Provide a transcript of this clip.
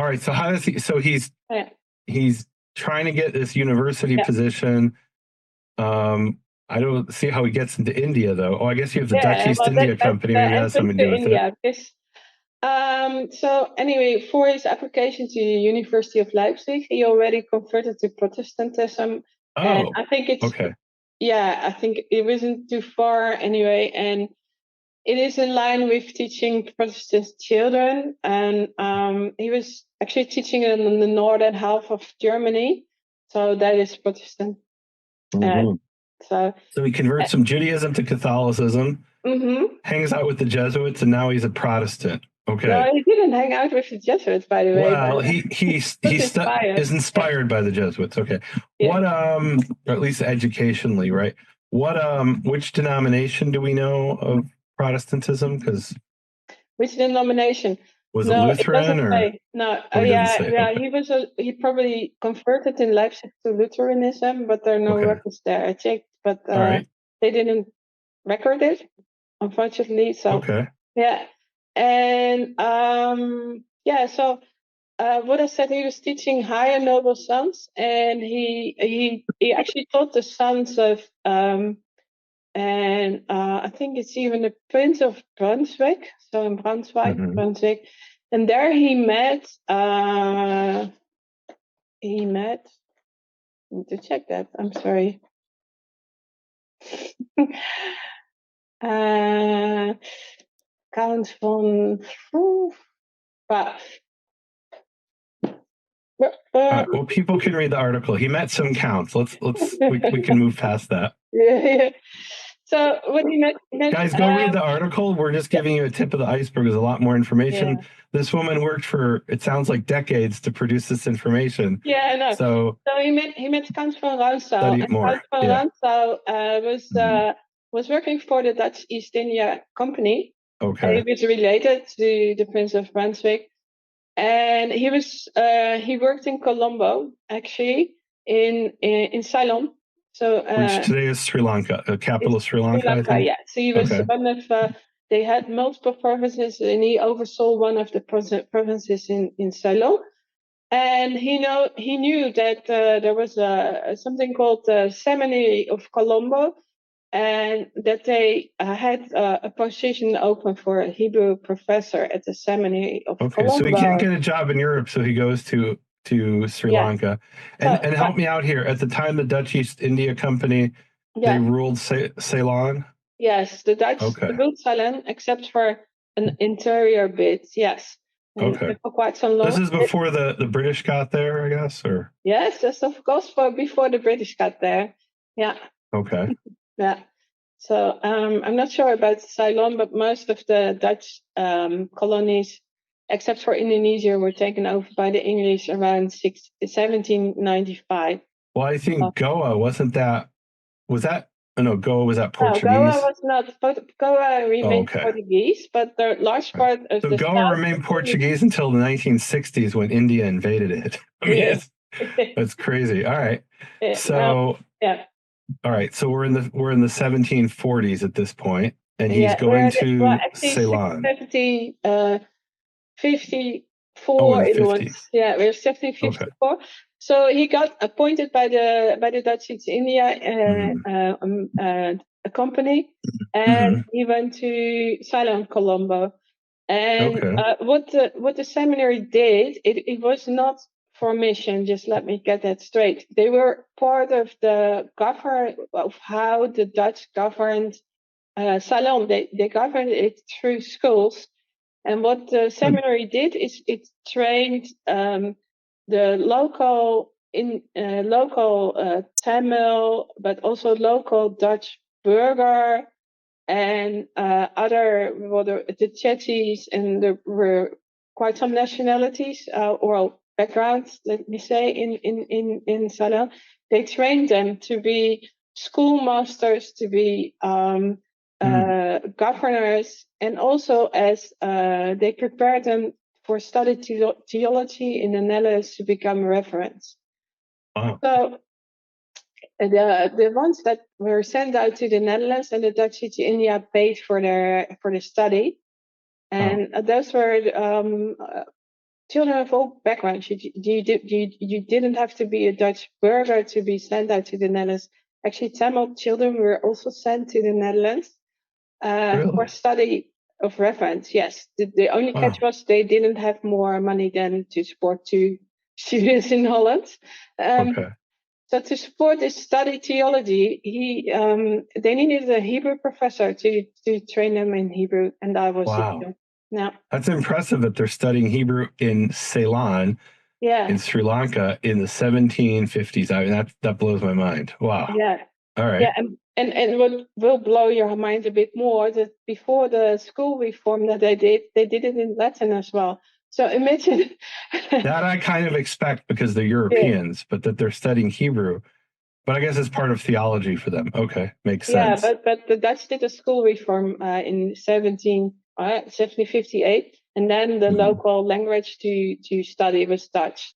All right. So how does he? So Yeah. he's trying to get this university position. I don't see how he gets into India though. Oh, I guess you have the Dutch Yeah, East well, India that's Company. the Maybe that's entrance something to do to with it. India. So anyway, for his application to the University of Leipzig, he already converted to Protestantism, and Oh, I think okay. I think it wasn't too far anyway, and it is in line with teaching Protestant children, and he was actually teaching in the northern half of Germany, so that is Protestant. Mhm. So he converts from Judaism to Catholicism, hangs out with the Jesuits, and now he's a Protestant. Okay. No, he didn't hang out with the Jesuits, by the way. Well, he is inspired by the Jesuits. Okay. Yeah. What or at least educationally, right? What which denomination do we know of Protestantism? Because Which denomination? was it No, it Lutheran doesn't or? say. No, Oh, he doesn't say. yeah. Okay. He probably converted in Leipzig to Lutheranism, but there are no Okay. records there. I checked, but All right. they didn't record it, unfortunately. So Okay. yeah, and yeah. So what I said, he was teaching higher noble sons, and he actually taught the sons of and I think it's even the Prince of Brunswick, so in Brunswick, and there he met. I need to check that. I'm sorry. Count von. Well, people can read the article. He met some counts. We can move past that. Yeah. So what he met, guys, go read the article. We're just giving you a tip of the iceberg. There's a lot more information. Yeah. This woman worked for, it sounds like, decades to produce this information. Yeah, I know. So he met Count van Ransau. And Count van Ransau was working for the Dutch East India Company. Okay. He was related to the Prince of Brunswick, and he worked in Colombo, actually, in Ceylon. So which today is Sri Lanka, the capital of Sri Lanka. Sri Lanka, yeah. So he was one of. They had multiple provinces, and he oversaw one of the provinces in Ceylon. And he knew that there was something called the Seminary of Colombo, and that they had a position open for a Hebrew professor at the Seminary of Colombo. So he can't get a job in Europe, so he goes to Sri Lanka. And help me out here. At the time, the Dutch East India Company, they ruled Ceylon? Yes, the Dutch ruled Ceylon, except for an interior bit, yes. Okay. For quite some long. This is before the British got there, I guess, or? Yes, just of course before the British got there. Yeah. Okay. Yeah. So I'm not sure about Ceylon, but most of the Dutch colonies, except for Indonesia, were taken over by the English around 1795. Well, I think Goa wasn't that. Was that? No, Goa was that Portuguese. No, Goa was not. Goa remained Portuguese, but the large part of the Goa remained Portuguese until the 1960s when India invaded it. I mean, that's crazy. All right. So all right. So we're in the 1740s at this point, and he's going to Ceylon. 54 it was. Yeah, we're 1754. Okay. So he got appointed by the Dutch East India a company, and he went to Ceylon, Colombo. And what the seminary did, it was not for mission. Just let me get that straight. They were part of the of how the Dutch governed Ceylon. They governed it through schools. And what the seminary did is it trained the local Tamil, but also local Dutch burgher and other the Chetties, and there were quite some nationalities or backgrounds, let me say, in Ceylon. They trained them to be schoolmasters, to be governors, and also as they prepared them for study theology in the Netherlands to become reverends. Wow. So the ones that were sent out to the Netherlands and the Dutch East India paid for their study, and those were children of all backgrounds. You didn't have to be a Dutch burger to be sent out to the Netherlands. Actually, Tamil children were also sent to the Netherlands for study of reference. Yes, the only catch was they didn't have more money than to support 2 students in Holland. So to support this study theology, they needed a Hebrew professor to train them in Hebrew, and I was Yeah. That's impressive that they're studying Hebrew in Ceylon, in Sri Lanka, in the 1750s. I mean, that blows my mind. Wow. Yeah. All right. Yeah, and what will blow your mind a bit more that before the school reform that they did it in Latin as well. So imagine that I kind of expect because they're Europeans, but that they're studying Hebrew. But I guess it's part of theology for them. Okay, makes sense. Yeah, but the Dutch did a school reform in 1758, and then the local language to study was Dutch.